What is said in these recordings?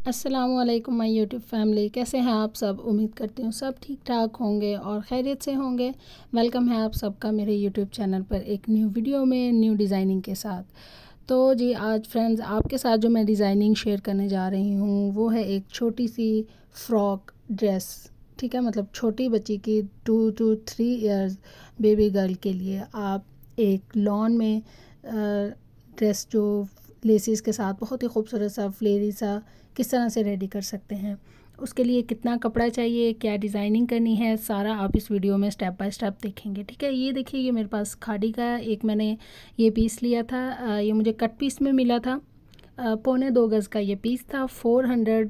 अस्सलामुअलैकुम my YouTube family, कैसे हैं आप सब। उम्मीद करती हूँ सब ठीक ठाक होंगे और खैरियत से होंगे। वेलकम है आप सबका मेरे यूट्यूब चैनल पर एक न्यू वीडियो में न्यू डिज़ाइनिंग के साथ। तो जी आज फ्रेंड्स आपके साथ जो मैं डिज़ाइनिंग शेयर करने जा रही हूँ वो है एक छोटी सी फ्रॉक ड्रेस। ठीक है, मतलब छोटी बच्ची की 2 to 3 इयर्स बेबी गर्ल के लिए आप एक लॉन में ड्रेस जो लेसिस के साथ बहुत ही खूबसूरत सा फ्लेरी सा किस तरह से रेडी कर सकते हैं। उसके लिए कितना कपड़ा चाहिए, क्या डिज़ाइनिंग करनी है, सारा आप इस वीडियो में स्टेप बाय स्टेप देखेंगे। ठीक है, ये देखिए, ये मेरे पास खादी का एक मैंने ये पीस लिया था। ये मुझे कट पीस में मिला था। 1.25 गज का ये पीस था। 400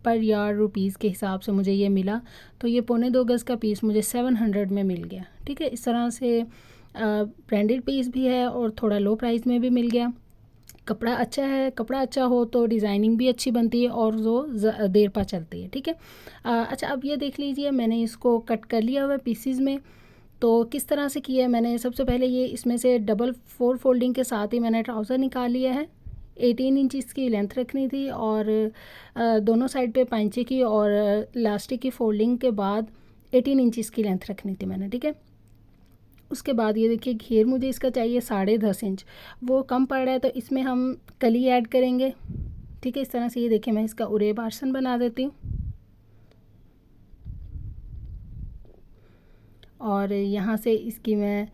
पर यार्ड रुपीज़ के हिसाब से मुझे ये मिला। तो ये 1.25 गज का पीस मुझे 700 में मिल गया। ठीक है, इस तरह से ब्रांडेड पीस भी है और थोड़ा लो प्राइस में भी मिल गया। कपड़ा अच्छा है, कपड़ा अच्छा हो तो डिज़ाइनिंग भी अच्छी बनती है और वो देर पा चलती है। ठीक है, अच्छा अब ये देख लीजिए, मैंने इसको कट कर लिया हुआ है पीसीज में। तो किस तरह से किया है मैंने, सबसे पहले ये इसमें से डबल 4 फोल्डिंग के साथ ही मैंने ट्राउज़र निकाल लिया है। 18 इंचज़ की लेंथ रखनी थी और दोनों साइड पे 5 इंच की और लास्टिक की फोल्डिंग के बाद 18 इंचज़ की लेंथ रखनी थी मैंने। ठीक है, उसके बाद ये देखिए घेर मुझे इसका चाहिए 10.5 इंच। वो कम पड़ रहा है तो इसमें हम कली ऐड करेंगे। ठीक है, इस तरह से ये देखिए मैं इसका उरेब आसन बना देती हूँ और यहाँ से इसकी मैं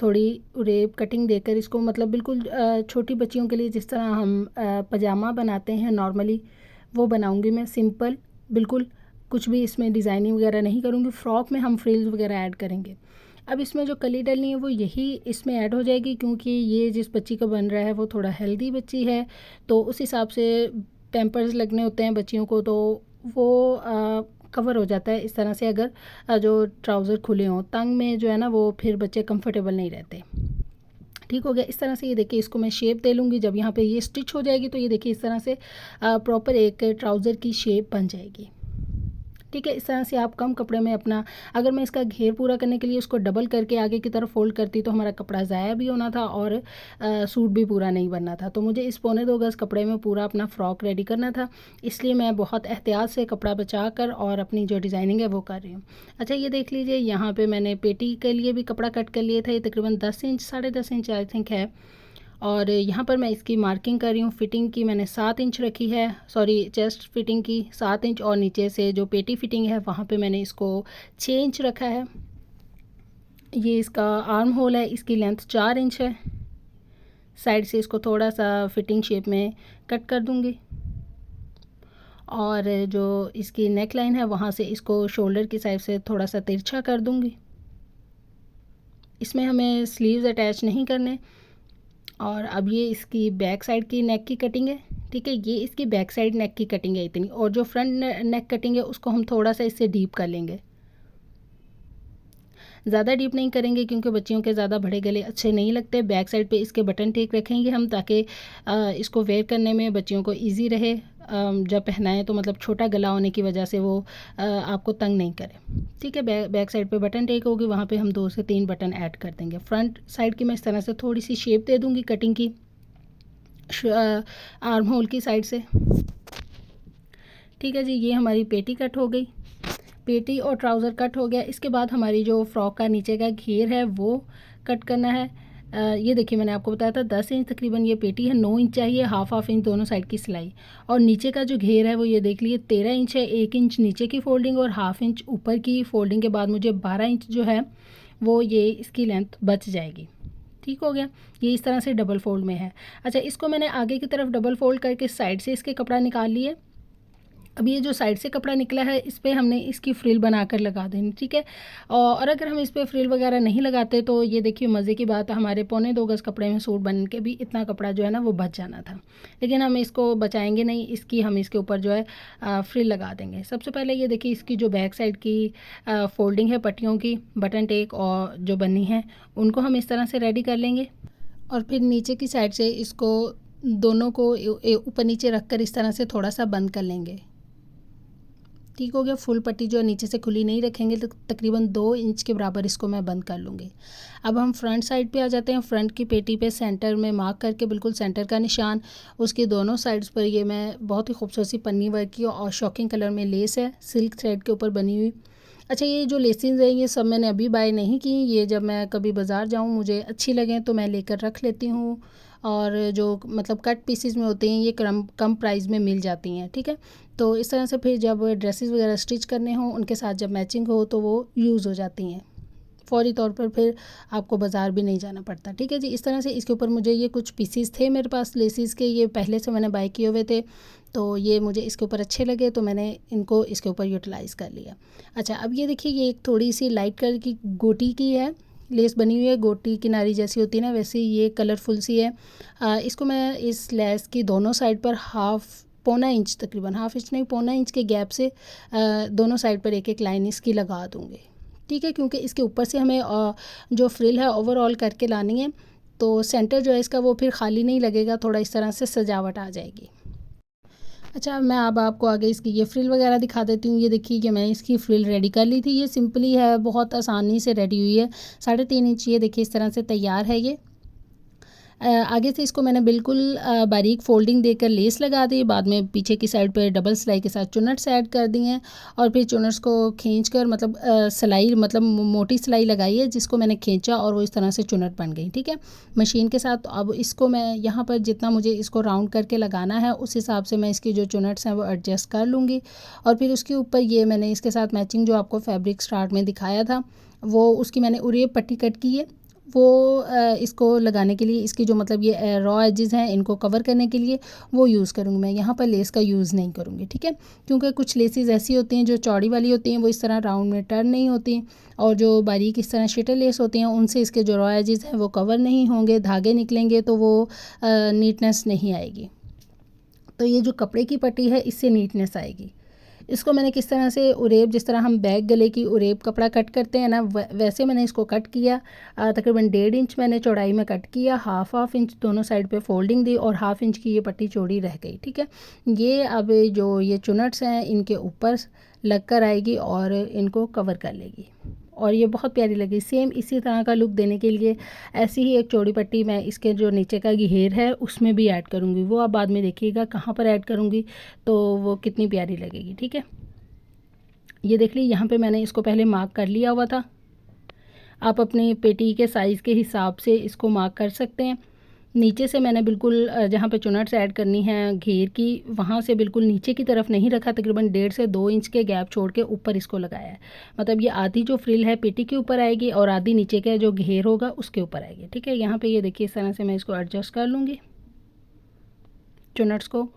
थोड़ी उरेब कटिंग देकर इसको, मतलब बिल्कुल छोटी बच्चियों के लिए जिस तरह हम पजामा बनाते हैं नॉर्मली, वो बनाऊँगी मैं सिंपल बिल्कुल। कुछ भी इसमें डिज़ाइनिंग वगैरह नहीं करूँगी। फ़्रॉक में हम फ्रिल्स वगैरह ऐड करेंगे। अब इसमें जो कली डलनी है वो यही इसमें ऐड हो जाएगी, क्योंकि ये जिस बच्ची का बन रहा है वो थोड़ा हेल्दी बच्ची है, तो उस हिसाब से पैम्पर्स लगने होते हैं बच्चियों को, तो वो कवर हो जाता है इस तरह से। अगर जो ट्राउज़र खुले हों तंग में जो है ना, वो फिर बच्चे कंफर्टेबल नहीं रहते। ठीक हो गया। इस तरह से ये देखिए इसको मैं शेप दे लूँगी। जब यहाँ पे ये स्टिच हो जाएगी तो ये देखिए इस तरह से प्रॉपर एक ट्राउज़र की शेप बन जाएगी। ठीक है, इस तरह से आप कम कपड़े में अपना, अगर मैं इसका घेर पूरा करने के लिए उसको डबल करके आगे की तरफ फोल्ड करती तो हमारा कपड़ा ज़ाया भी होना था और सूट भी पूरा नहीं बनना था। तो मुझे इस 1.25 गज कपड़े में पूरा अपना फ़्रॉक रेडी करना था, इसलिए मैं बहुत एहतियात से कपड़ा बचा कर और अपनी जो डिज़ाइनिंग है वो कर रही हूँ। अच्छा ये देख लीजिए, यहाँ पर मैंने पेटी के लिए भी कपड़ा कट कर लिया था। ये तकरीबन 10 इंच 10.5 इंच आई थिंक है। और यहाँ पर मैं इसकी मार्किंग कर रही हूँ। फ़िटिंग की मैंने 7 इंच रखी है, सॉरी चेस्ट फिटिंग की 7 इंच, और नीचे से जो पेटी फिटिंग है वहाँ पे मैंने इसको 6 इंच रखा है। ये इसका आर्म होल है, इसकी लेंथ 4 इंच है। साइड से इसको थोड़ा सा फिटिंग शेप में कट कर दूँगी और जो इसकी नेक लाइन है वहाँ से इसको शोल्डर की साइड से थोड़ा सा तिरछा कर दूँगी। इसमें हमें स्लीव्स अटैच नहीं करने। और अब ये इसकी बैक साइड की नेक की कटिंग है। ठीक है, ये इसकी बैक साइड नेक की कटिंग है इतनी, और जो फ्रंट नेक कटिंग है उसको हम थोड़ा सा इससे डीप कर लेंगे। ज़्यादा डीप नहीं करेंगे क्योंकि बच्चियों के ज़्यादा बड़े गले अच्छे नहीं लगते। बैक साइड पे इसके बटन टेक रखेंगे हम, ताकि इसको वेयर करने में बच्चियों को ईजी रहे। जब पहनाएं तो मतलब छोटा गला होने की वजह से वो आपको तंग नहीं करे। ठीक है, बैक साइड पे बटन टेक होगी, वहाँ पे हम 2 से 3 बटन ऐड कर देंगे। फ्रंट साइड की मैं इस तरह से थोड़ी सी शेप दे दूँगी कटिंग की आर्म होल की साइड से। ठीक है जी, ये हमारी पेटी कट हो गई। पेटी और ट्राउज़र कट हो गया। इसके बाद हमारी जो फ्रॉक का नीचे का घेर है वो कट करना है। ये देखिए मैंने आपको बताया था 10 इंच तकरीबन ये पेटी है, 9 इंच चाहिए, हाफ इंच दोनों साइड की सिलाई। और नीचे का जो घेर है वो ये देख लिए 13 इंच है। 1 इंच नीचे की फोल्डिंग और हाफ इंच ऊपर की फोल्डिंग के बाद मुझे 12 इंच जो है वो ये इसकी लेंथ बच जाएगी। ठीक हो गया, ये इस तरह से डबल फोल्ड में है। अच्छा, इसको मैंने आगे की तरफ डबल फोल्ड करके साइड से इसके कपड़ा निकाल लिए। अब ये जो साइड से कपड़ा निकला है इस पर हमने इसकी फ्रिल बनाकर लगा देनी। ठीक है, और अगर हम इस पर फ्रिल वगैरह नहीं लगाते तो ये देखिए मज़े की बात, हमारे 1.25 गज कपड़े में सूट बन के भी इतना कपड़ा जो है ना वो बच जाना था। लेकिन हम इसको बचाएंगे नहीं, इसकी हम इसके ऊपर जो है फ्रिल लगा देंगे। सबसे पहले ये देखिए इसकी जो बैक साइड की फोल्डिंग है पट्टियों की, बटन टेक और जो बनी है उनको हम इस तरह से रेडी कर लेंगे। और फिर नीचे की साइड से इसको दोनों को ऊपर नीचे रख कर इस तरह से थोड़ा सा बंद कर लेंगे। ठीक हो गया। फुल पट्टी जो है नीचे से खुली नहीं रखेंगे, तो तकरीबन 2 इंच के बराबर इसको मैं बंद कर लूँगी। अब हम फ्रंट साइड पे आ जाते हैं। फ्रंट की पेटी पे सेंटर में मार्क करके बिल्कुल सेंटर का निशान, उसकी दोनों साइड्स पर ये मैं बहुत ही खूबसूरत सी पन्नी वर्क की और शॉकिंग कलर में लेस है सिल्क थ्रेड के ऊपर बनी हुई। अच्छा, ये जो लेसिंग है ये सब मैंने अभी बाय नहीं की, ये जब मैं कभी बाज़ार जाऊँ मुझे अच्छी लगें तो मैं लेकर रख लेती हूँ। और जो मतलब कट पीसेस में होते हैं ये कम प्राइस में मिल जाती हैं, ठीक है। तो इस तरह से फिर जब ड्रेसेस वगैरह स्टिच करने हों उनके साथ जब मैचिंग हो तो वो यूज़ हो जाती हैं फ़ौरी तौर पर, फिर आपको बाज़ार भी नहीं जाना पड़ता, ठीक है जी। इस तरह से इसके ऊपर मुझे ये कुछ पीसीस थे मेरे पास लेसिस के, ये पहले से मैंने बाय किए हुए थे, तो ये मुझे इसके ऊपर अच्छे लगे तो मैंने इनको इसके ऊपर यूटिलाइज़ कर लिया। अच्छा, अब ये देखिए ये एक थोड़ी सी लाइट कलर की गोटी की है लेस बनी हुई है, गोटी किनारी जैसी होती है ना वैसे ये कलरफुल सी है। इसको मैं इस लेस की दोनों साइड पर पौना इंच, तकरीबन हाफ इंच नहीं पौना इंच के गैप से दोनों साइड पर एक एक लाइन इसकी लगा दूँगी, ठीक है। क्योंकि इसके ऊपर से हमें जो फ्रिल है ओवरऑल करके लानी है, तो सेंटर जो है इसका वो फिर खाली नहीं लगेगा, थोड़ा इस तरह से सजावट आ जाएगी। अच्छा, मैं अब आपको आगे इसकी ये फ्रिल वगैरह दिखा देती हूँ। ये देखिए कि मैंने इसकी फ्रिल रेडी कर ली थी, ये सिंपली है, बहुत आसानी से रेडी हुई है। 3.5 इंच ये देखिए इस तरह से तैयार है ये। आगे से इसको मैंने बिल्कुल बारीक फोल्डिंग देकर लेस लगा दी, बाद में पीछे की साइड पे डबल सिलाई के साथ चुन्नट्स ऐड कर दी हैं और फिर चुन्नट्स को खींच कर मतलब सिलाई मतलब मोटी सिलाई लगाई है जिसको मैंने खींचा और वो इस तरह से चुन्नट बन गई, ठीक है, मशीन के साथ। अब इसको मैं यहाँ पर जितना मुझे इसको राउंड करके लगाना है उस हिसाब से मैं इसकी जो चुन्नट्स हैं वो एडजस्ट कर लूँगी। और फिर उसके ऊपर ये मैंने इसके साथ मैचिंग जो आपको फैब्रिक स्टार्ट में दिखाया था वो उसकी मैंने उरेब पट्टी कट की है, वो इसको लगाने के लिए इसकी जो मतलब ये रॉ एजेस हैं इनको कवर करने के लिए वो यूज़ करूँगी मैं। यहाँ पर लेस का यूज़ नहीं करूँगी, ठीक है, क्योंकि कुछ लेसेस ऐसी होती हैं जो चौड़ी वाली होती हैं वो इस तरह राउंड में टर्न नहीं होती, और जो बारीक इस तरह शिटर लेस होती हैं उनसे इसके जो रॉ एजेस हैं वो कवर नहीं होंगे, धागे निकलेंगे तो वो नीटनेस नहीं आएगी। तो ये जो कपड़े की पट्टी है इससे नीटनेस आएगी। इसको मैंने किस तरह से उरेब, जिस तरह हम बैक गले की उरेब कपड़ा कट करते हैं ना वैसे मैंने इसको कट किया। तकरीबन 1.5 इंच मैंने चौड़ाई में कट किया, हाफ इंच दोनों साइड पे फोल्डिंग दी और हाफ इंच की ये पट्टी चौड़ी रह गई, ठीक है। ये अब जो ये चुनट्स हैं इनके ऊपर लग कर आएगी और इनको कवर कर लेगी और ये बहुत प्यारी लगी। सेम इसी तरह का लुक देने के लिए ऐसी ही एक चौड़ी पट्टी मैं इसके जो नीचे का घेर है उसमें भी ऐड करूँगी, वो आप बाद में देखिएगा कहाँ पर ऐड करूँगी तो वो कितनी प्यारी लगेगी, ठीक है। ये देख ली यहाँ पे मैंने इसको पहले मार्क कर लिया हुआ था। आप अपनी पेटी के साइज़ के हिसाब से इसको मार्क कर सकते हैं। नीचे से मैंने बिल्कुल जहाँ पे चुनट्स ऐड करनी है घेर की वहाँ से बिल्कुल नीचे की तरफ नहीं रखा, तकरीबन 1.5 से 2 इंच के गैप छोड़ के ऊपर इसको लगाया है। मतलब ये आधी जो फ्रिल है पेटी के ऊपर आएगी और आधी नीचे का जो घेर होगा उसके ऊपर आएगी, ठीक है। यहाँ पे ये देखिए इस तरह से मैं इसको एडजस्ट कर लूँगी चुनट्स को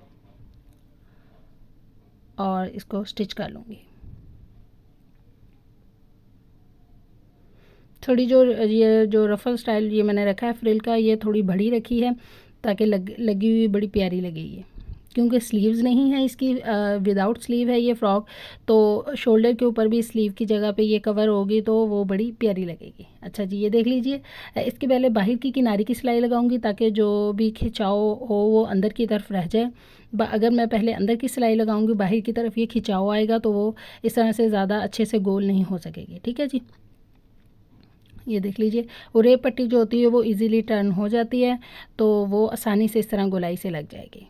और इसको स्टिच कर लूँगी। थोड़ी जो ये जो रफ़ल स्टाइल ये मैंने रखा है फ्रिल का, ये थोड़ी बड़ी रखी है ताकि लगी हुई बड़ी प्यारी लगे ये, क्योंकि स्लीव्स नहीं है इसकी, विदाउट स्लीव है ये फ़्रॉक, तो शोल्डर के ऊपर भी स्लीव की जगह पे ये कवर होगी तो वो बड़ी प्यारी लगेगी। अच्छा जी, ये देख लीजिए इसके पहले बाहर की किनारे की सिलाई लगाऊंगी ताकि जो भी खिंचाव हो वो अंदर की तरफ रह जाए। अगर मैं पहले अंदर की सिलाई लगाऊंगी बाहर की तरफ ये खिंचाव आएगा तो वो इस तरह से ज़्यादा अच्छे से गोल नहीं हो सकेगी, ठीक है जी। ये देख लीजिए उरेब पट्टी जो होती है वो इजीली टर्न हो जाती है तो वो आसानी से इस तरह गोलाई से लग जाएगी।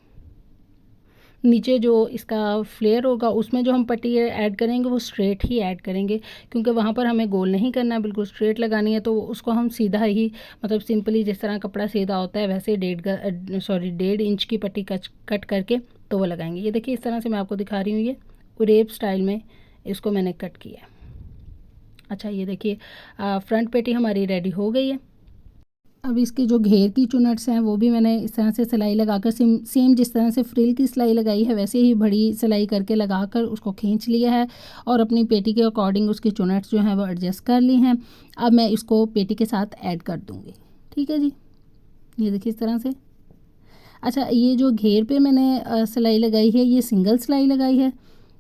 नीचे जो इसका फ्लेयर होगा उसमें जो हम पट्टी ऐड करेंगे वो स्ट्रेट ही ऐड करेंगे, क्योंकि वहाँ पर हमें गोल नहीं करना, बिल्कुल स्ट्रेट लगानी है, तो उसको हम सीधा ही मतलब सिंपली जिस तरह कपड़ा सीधा होता है वैसे 1.5 इंच की पट्टी कट करके तो वो लगाएंगे। ये देखिए इस तरह से मैं आपको दिखा रही हूँ, ये उरेब स्टाइल में इसको मैंने कट किया। अच्छा, ये देखिए फ्रंट पेटी हमारी रेडी हो गई है। अब इसकी जो घेर की चुनट्स हैं वो भी मैंने इस तरह से सिलाई लगाकर सेम जिस तरह से फ्रिल की सिलाई लगाई है वैसे ही बड़ी सिलाई करके लगाकर उसको खींच लिया है और अपनी पेटी के अकॉर्डिंग उसकी चुनट्स जो हैं वो एडजस्ट कर ली हैं। अब मैं इसको पेटी के साथ ऐड कर दूँगी, ठीक है जी। ये देखिए इस तरह से। अच्छा, ये जो घेर पे मैंने सिलाई लगाई है ये सिंगल सिलाई लगाई है,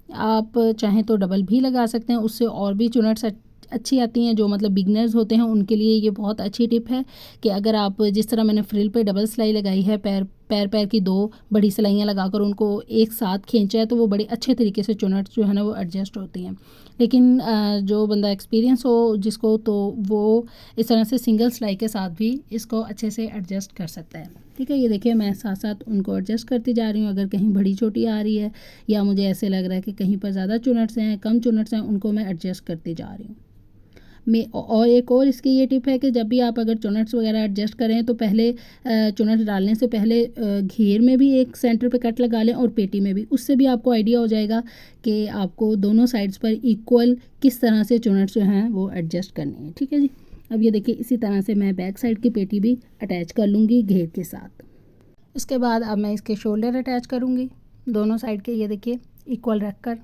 आप चाहें तो डबल भी लगा सकते हैं, उससे और भी चुनट्स अच्छी आती हैं। जो मतलब बिगनर्स होते हैं उनके लिए ये बहुत अच्छी टिप है कि अगर आप जिस तरह मैंने फ्रिल पे डबल सिलाई लगाई है पैर पैर पैर की 2 बड़ी सिलाइयाँ लगाकर उनको एक साथ खींचा है तो वो बड़े अच्छे तरीके से चुनट जो है ना वो एडजस्ट होती हैं। लेकिन जो बंदा एक्सपीरियंस हो जिसको, तो वो इस तरह से सिंगल सिलाई के साथ भी इसको अच्छे से एडजस्ट कर सकता है। ठीक है, ये देखिए मैं साथ साथ उनको एडजस्ट करती जा रही हूँ। अगर कहीं बड़ी छोटी आ रही है या मुझे ऐसे लग रहा है कि कहीं पर ज़्यादा चुनट्स हैं, कम चुनट्स हैं, उनको मैं एडजस्ट करती जा रही हूँ। और एक और इसकी ये टिप है कि जब भी आप अगर चुनट्स वगैरह एडजस्ट करें तो पहले चुनट डालने से पहले घेर में भी एक सेंटर पे कट लगा लें और पेटी में भी। उससे भी आपको आइडिया हो जाएगा कि आपको दोनों साइड्स पर इक्वल किस तरह से चुनट्स जो हैं वो एडजस्ट करने हैं। ठीक है जी। अब ये देखिए इसी तरह से मैं बैक साइड की पेटी भी अटैच कर लूँगी घेर के साथ। इसके बाद अब मैं इसके शोल्डर अटैच करूँगी दोनों साइड के। ये देखिए इक्वल रख कर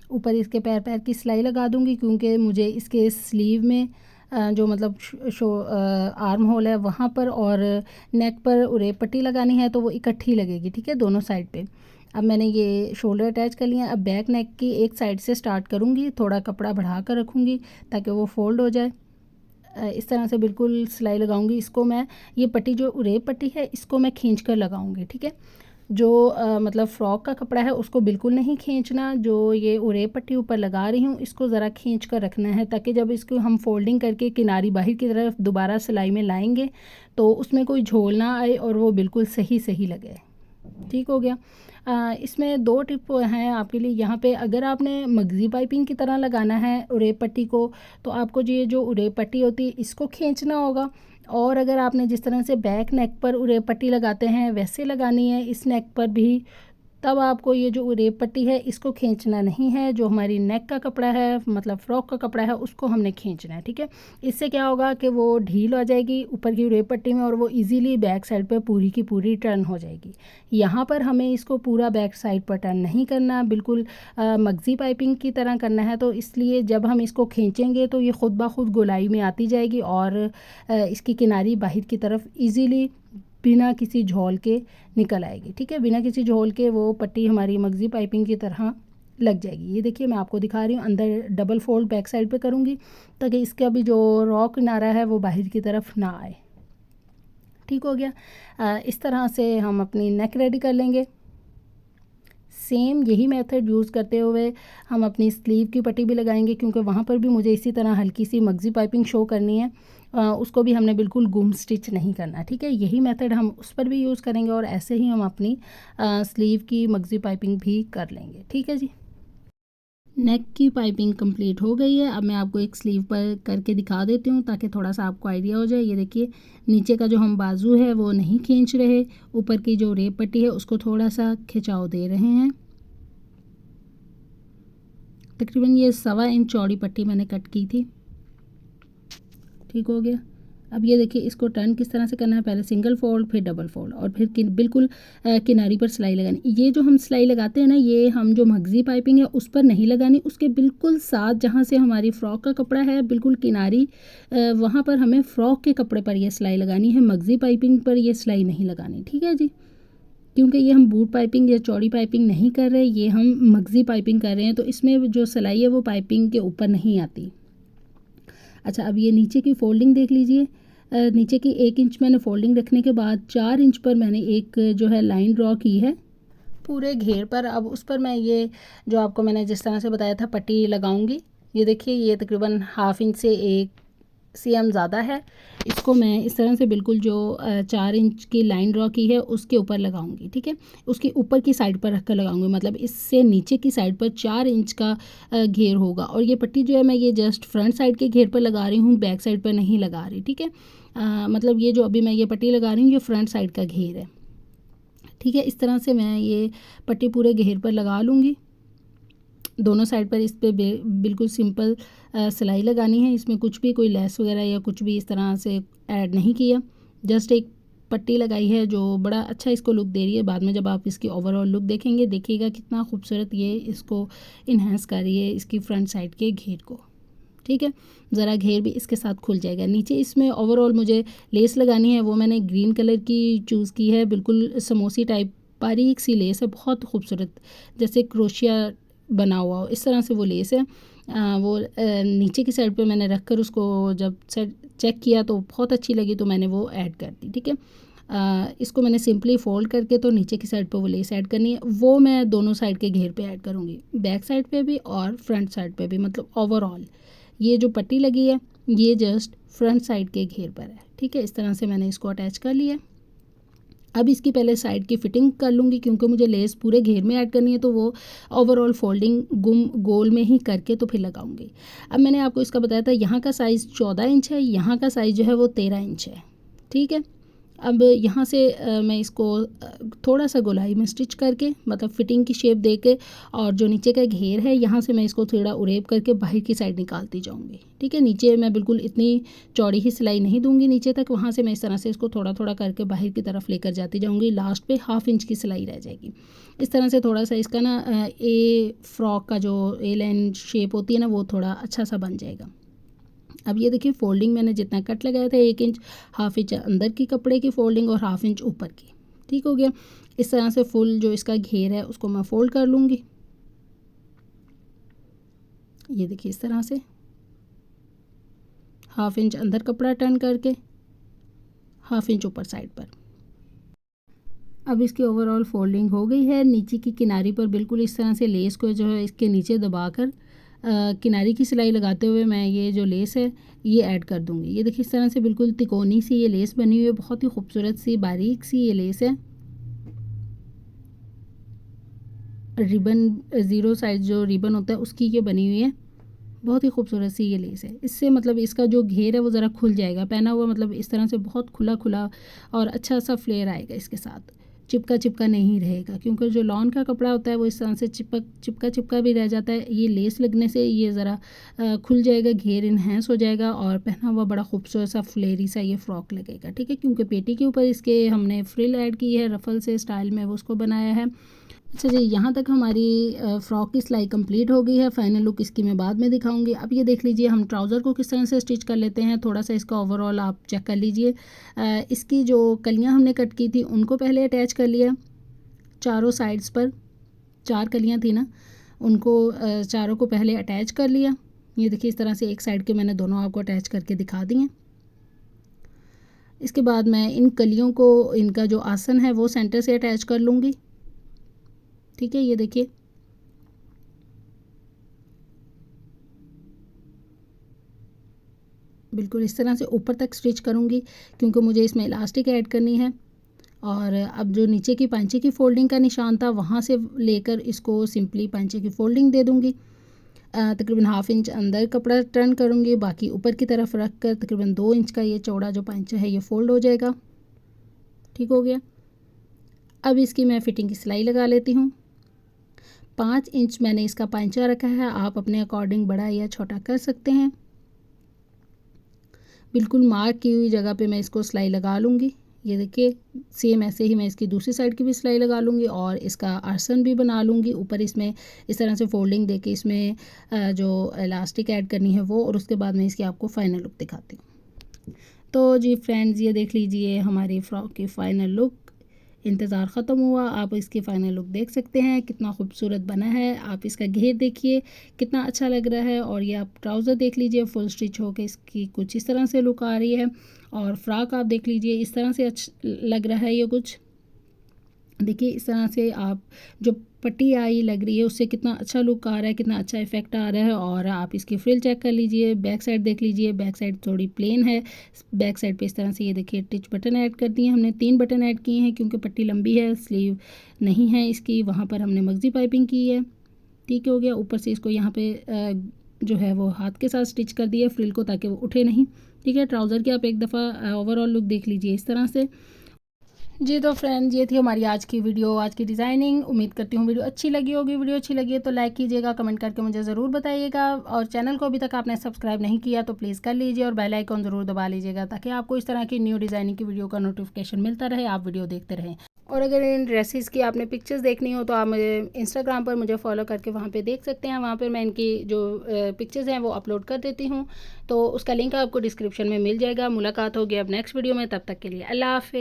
ऊपर इसके पैर पैर की सिलाई लगा दूंगी, क्योंकि मुझे इसके स्लीव में जो मतलब आर्म होल है वहाँ पर और नेक पर उरेप पट्टी लगानी है तो वो इकट्ठी लगेगी। ठीक है, दोनों साइड पे। अब मैंने ये शोल्डर अटैच कर लिया। अब बैक नेक की एक साइड से स्टार्ट करूँगी, थोड़ा कपड़ा बढ़ा कर रखूँगी ताकि वो फोल्ड हो जाए। इस तरह से बिल्कुल सिलाई लगाऊंगी। इसको मैं, ये पट्टी जो उरेप पट्टी है इसको मैं खींच कर लगाऊंगी। ठीक है, जो मतलब फ़्रॉक का कपड़ा है उसको बिल्कुल नहीं खींचना। जो ये उरेप पट्टी ऊपर लगा रही हूँ इसको ज़रा खींच कर रखना है, ताकि जब इसको हम फोल्डिंग करके किनारी बाहर की तरफ दोबारा सिलाई में लाएंगे तो उसमें कोई झोल ना आए और वो बिल्कुल सही सही लगे। ठीक हो गया। इसमें 2 टिप हैं आपके लिए यहाँ पे। अगर आपने मगज़ी पाइपिंग की तरह लगाना है उरेप पट्टी को, तो आपको ये जो उरेप पट्टी होती है इसको खींचना होगा। और अगर आपने जिस तरह से बैक नेक पर उरेप पट्टी लगाते हैं वैसे लगानी है इस नेक पर भी, तब आपको ये जो उरेप पट्टी है इसको खींचना नहीं है। जो हमारी नेक का कपड़ा है, मतलब फ़्रॉक का कपड़ा है, उसको हमने खींचना है। ठीक है, इससे क्या होगा कि वो ढील हो जाएगी ऊपर की उरेप पट्टी में और वो इजीली बैक साइड पर पूरी की पूरी टर्न हो जाएगी। यहाँ पर हमें इसको पूरा बैक साइड पर टर्न नहीं करना, बिल्कुल मगज़ी पाइपिंग की तरह करना है। तो इसलिए जब हम इसको खींचेंगे तो ये ख़ुद ब खुद गोलाई में आती जाएगी और इसकी किनारी बाहर की तरफ ईज़िली बिना किसी झोल के निकल आएगी। ठीक है, बिना किसी झोल के वो पट्टी हमारी मगज़ी पाइपिंग की तरह लग जाएगी। ये देखिए मैं आपको दिखा रही हूँ। अंदर डबल फोल्ड बैक साइड पे करूँगी ताकि इसका भी जो रॉ किनारा है वो बाहर की तरफ ना आए। ठीक हो गया। इस तरह से हम अपनी नेक रेडी कर लेंगे। सेम यही मेथड यूज़ करते हुए हम अपनी स्लीव की पट्टी भी लगाएंगे, क्योंकि वहाँ पर भी मुझे इसी तरह हल्की सी मगज़ी पाइपिंग शो करनी है। उसको भी हमने बिल्कुल गुम स्टिच नहीं करना। ठीक है, यही मेथड हम उस पर भी यूज़ करेंगे और ऐसे ही हम अपनी स्लीव की मगज़ी पाइपिंग भी कर लेंगे। ठीक है जी। नेक की पाइपिंग कंप्लीट हो गई है। अब मैं आपको एक स्लीव पर करके दिखा देती हूँ ताकि थोड़ा सा आपको आइडिया हो जाए। ये देखिए नीचे का जो हम बाजू है वो नहीं खींच रहे, ऊपर की जो रेप पट्टी है उसको थोड़ा सा खिंचाव दे रहे हैं। तकरीबन ये 1.25 इंच चौड़ी पट्टी मैंने कट की थी। ठीक हो गया। अब ये देखिए इसको टर्न किस तरह से करना है। पहले सिंगल फोल्ड, फिर डबल फोल्ड और फिर बिल्कुल किनारी पर सिलाई लगानी। ये जो हम सिलाई लगाते हैं ना, ये हम जो मगज़ी पाइपिंग है उस पर नहीं लगानी, उसके बिल्कुल साथ जहाँ से हमारी फ़्रॉक का कपड़ा है बिल्कुल किनारी, वहाँ पर हमें फ़्रॉक के कपड़े पर ये सिलाई लगानी है। मगज़ी पाइपिंग पर ये सिलाई नहीं लगानी। ठीक है जी, क्योंकि ये हम बूट पाइपिंग या चौड़ी पाइपिंग नहीं कर रहे, ये हम मगज़ी पाइपिंग कर रहे हैं, तो इसमें जो सिलाई है वो पाइपिंग के ऊपर नहीं आती। अच्छा, अब ये नीचे की फ़ोल्डिंग देख लीजिए। नीचे की 1 इंच मैंने फ़ोल्डिंग रखने के बाद 4 इंच पर मैंने एक जो है लाइन ड्रॉ की है पूरे घेर पर। अब उस पर मैं ये जो आपको मैंने जिस तरह से बताया था पट्टी लगाऊंगी। ये देखिए ये तकरीबन 1/2 इंच से 1 cm ज़्यादा है। इसको मैं इस तरह से बिल्कुल जो 4 इंच की लाइन ड्रॉ की है उसके ऊपर लगाऊंगी। ठीक है, उसके ऊपर की साइड पर रख कर लगाऊंगी, मतलब इससे नीचे की साइड पर 4 इंच का घेर होगा। और ये पट्टी जो है मैं ये जस्ट फ्रंट साइड के घेर पर लगा रही हूँ, बैक साइड पर नहीं लगा रही। ठीक है, मतलब ये जो अभी मैं ये पट्टी लगा रही हूँ ये फ्रंट साइड का घेर है। ठीक है, इस तरह से मैं ये पट्टी पूरे घेर पर लगा लूँगी। दोनों साइड पर इस पर बिल्कुल सिंपल सिलाई लगानी है। इसमें कुछ भी कोई लेस वगैरह या कुछ भी इस तरह से ऐड नहीं किया, जस्ट एक पट्टी लगाई है जो बड़ा अच्छा इसको लुक दे रही है। बाद में जब आप इसकी ओवरऑल लुक देखेंगे, देखिएगा कितना खूबसूरत ये इसको इन्हेंस कर रही है इसकी फ्रंट साइड के घेर को। ठीक है, ज़रा घेर भी इसके साथ खुल जाएगा। नीचे इसमें ओवरऑल मुझे लेस लगानी है, वो मैंने ग्रीन कलर की चूज़ की है। बिल्कुल समोसी टाइप बारीक सी लेस है, बहुत खूबसूरत, जैसे क्रोशिया बना हुआ हो इस तरह से वो लेस है। वो नीचे की साइड पे मैंने रख कर उसको जब सेट चेक किया तो बहुत अच्छी लगी तो मैंने वो ऐड कर दी। ठीक है, इसको मैंने सिंपली फोल्ड करके तो नीचे की साइड पर वो लेस ऐड करनी है, वो मैं दोनों साइड के घेर पे ऐड करूँगी, बैक साइड पे भी और फ्रंट साइड पे भी, मतलब ओवरऑल ये जो पट्टी लगी है ये जस्ट फ्रंट साइड के घेर पर है। ठीक है, इस तरह से मैंने इसको अटैच कर लिया। अब इसकी पहले साइड की फिटिंग कर लूँगी, क्योंकि मुझे लेस पूरे घेर में ऐड करनी है, तो वो ओवरऑल फोल्डिंग गोल में ही करके तो फिर लगाऊंगी। अब मैंने आपको इसका बताया था, यहाँ का साइज़ 14 इंच है, यहाँ का साइज़ जो है वो 13 इंच है। ठीक है, अब यहाँ से मैं इसको थोड़ा सा गोलाई में स्टिच करके, मतलब फिटिंग की शेप दे के, और जो नीचे का घेर है यहाँ से मैं इसको थोड़ा उरेब करके बाहर की साइड निकालती जाऊँगी। ठीक है, नीचे मैं बिल्कुल इतनी चौड़ी ही सिलाई नहीं दूंगी नीचे तक, वहाँ से मैं इस तरह से इसको थोड़ा थोड़ा करके बाहर की तरफ लेकर जाती जाऊँगी। लास्ट पे 1/2 इंच की सिलाई रह जाएगी। इस तरह से थोड़ा सा इसका ना ए फ्रॉक का जो ए लाइन शेप होती है ना, वो थोड़ा अच्छा सा बन जाएगा। अब ये देखिए, फोल्डिंग मैंने जितना कट लगाया था 1 इंच, 1/2 इंच अंदर की कपड़े की फोल्डिंग और 1/2 इंच ऊपर की। ठीक हो गया। इस तरह से फुल जो इसका घेर है उसको मैं फोल्ड कर लूँगी। ये देखिए, इस तरह से 1/2 इंच अंदर कपड़ा टर्न करके 1/2 इंच ऊपर साइड पर। अब इसकी ओवरऑल फोल्डिंग हो गई है। नीचे की किनारी पर बिल्कुल इस तरह से लेस को जो है इसके नीचे दबाकर किनारी की सिलाई लगाते हुए मैं ये जो लेस है ये ऐड कर दूंगी। ये देखिए, इस तरह से बिल्कुल तिकोनी सी ये लेस बनी हुई है, बहुत ही खूबसूरत सी बारीक सी ये लेस है। रिबन 0 साइज जो रिबन होता है उसकी ये बनी हुई है, बहुत ही खूबसूरत सी ये लेस है। इससे मतलब इसका जो घेर है वो ज़रा खुल जाएगा, पहना हुआ मतलब इस तरह से बहुत खुला खुला और अच्छा सा फ्लेयर आएगा इसके साथ, चिपका चिपका नहीं रहेगा, क्योंकि जो लॉन का कपड़ा होता है वो इस तरह से चिपका भी रह जाता है। ये लेस लगने से ये ज़रा खुल जाएगा, घेर इन्हेंस हो जाएगा और पहना हुआ बड़ा खूबसूरत सा फ्लेरी सा ये फ्रॉक लगेगा। ठीक है, क्योंकि पेटी के ऊपर इसके हमने फ्रिल ऐड की है, रफल से स्टाइल में वो उसको बनाया है। अच्छा जी, यहाँ तक हमारी फ़्रॉक की सिलाई कंप्लीट हो गई है। फाइनल लुक इसकी मैं बाद में दिखाऊंगी। अब ये देख लीजिए हम ट्राउज़र को किस तरह से स्टिच कर लेते हैं। थोड़ा सा इसका ओवरऑल आप चेक कर लीजिए। इसकी जो कलियाँ हमने कट की थी उनको पहले अटैच कर लिया, चारों साइड्स पर 4 कलियाँ थी ना, उनको चारों को पहले अटैच कर लिया। ये देखिए, इस तरह से एक साइड के मैंने दोनों आपको अटैच करके दिखा दी हैं। इसके बाद मैं इन कलियों को, इनका जो आसन है वो सेंटर से अटैच कर लूँगी। ठीक है, ये देखिए, बिल्कुल इस तरह से ऊपर तक स्टिच करूँगी, क्योंकि मुझे इसमें इलास्टिक ऐड करनी है। और अब जो नीचे की पांचे की फ़ोल्डिंग का निशान था वहाँ से लेकर इसको सिंपली पांचे की फ़ोल्डिंग दे दूँगी। तकरीबन 1/2 इंच अंदर कपड़ा टर्न करूँगी, बाकी ऊपर की तरफ रख कर तकरीबन 2 इंच का ये चौड़ा जो पांचा है ये फ़ोल्ड हो जाएगा। ठीक हो गया। अब इसकी मैं फ़िटिंग की सिलाई लगा लेती हूँ। 5 इंच मैंने इसका पांचा रखा है, आप अपने अकॉर्डिंग बड़ा या छोटा कर सकते हैं। बिल्कुल मार्क की हुई जगह पे मैं इसको सिलाई लगा लूँगी। ये देखिए, सेम ऐसे ही मैं इसकी दूसरी साइड की भी सिलाई लगा लूँगी और इसका आसन भी बना लूँगी। ऊपर इसमें इस तरह से फोल्डिंग देके इसमें जो इलास्टिक ऐड करनी है वो, और उसके बाद मैं इसकी आपको फ़ाइनल लुक दिखाती हूँ। तो जी फ्रेंड्स, ये देख लीजिए हमारी फ़्रॉक की फ़ाइनल लुक। इंतज़ार ख़त्म हुआ, आप इसकी फ़ाइनल लुक देख सकते हैं कितना खूबसूरत बना है। आप इसका घेर देखिए कितना अच्छा लग रहा है, और ये आप ट्राउज़र देख लीजिए फुल स्टिच होकर इसकी कुछ इस तरह से लुक आ रही है। और फ्रॉक आप देख लीजिए इस तरह से अच्छा लग रहा है। ये कुछ देखिए, इस तरह से आप जो पट्टी आई लग रही है उससे कितना अच्छा लुक आ रहा है, कितना अच्छा इफेक्ट आ रहा है। और आप इसकी फ्रिल चेक कर लीजिए, बैक साइड देख लीजिए, बैक साइड थोड़ी प्लेन है। बैक साइड पे इस तरह से ये देखिए टिच बटन ऐड कर दिए हमने, 3 बटन ऐड किए हैं क्योंकि पट्टी लंबी है, स्लीव नहीं है इसकी, वहाँ पर हमने मगजी पाइपिंग की है। ठीक हो गया। ऊपर से इसको यहाँ पे जो है वो हाथ के साथ स्टिच कर दिया फ्रिल को, ताकि वो उठे नहीं। ठीक है, ट्राउज़र की आप एक दफ़ा ओवरऑल लुक देख लीजिए इस तरह से। जी तो फ्रेंड्स, ये थी हमारी आज की वीडियो, आज की डिज़ाइनिंग। उम्मीद करती हूँ वीडियो अच्छी लगी होगी। वीडियो अच्छी लगी है तो लाइक कीजिएगा, कमेंट करके मुझे ज़रूर बताइएगा, और चैनल को अभी तक आपने सब्सक्राइब नहीं किया तो प्लीज़ कर लीजिए, और बेल आइकॉन ज़रूर दबा लीजिएगा ताकि आपको इस तरह की न्यू डिज़ाइनिंग की वीडियो का नोटिफिकेशन मिलता रहे, आप वीडियो देखते रहें। और अगर इन ड्रेसेस की आपने पिक्चर्स देखनी हो तो आप मुझे इंस्टाग्राम पर मुझे फॉलो करके वहाँ पे देख सकते हैं। वहाँ पर मैं इनकी जो पिक्चर्स हैं वो अपलोड कर देती हूँ, तो उसका लिंक आपको डिस्क्रिप्शन में मिल जाएगा। मुलाकात होगी अब नेक्स्ट वीडियो में, तब तक के लिए अल्लाह हाफ़िज़।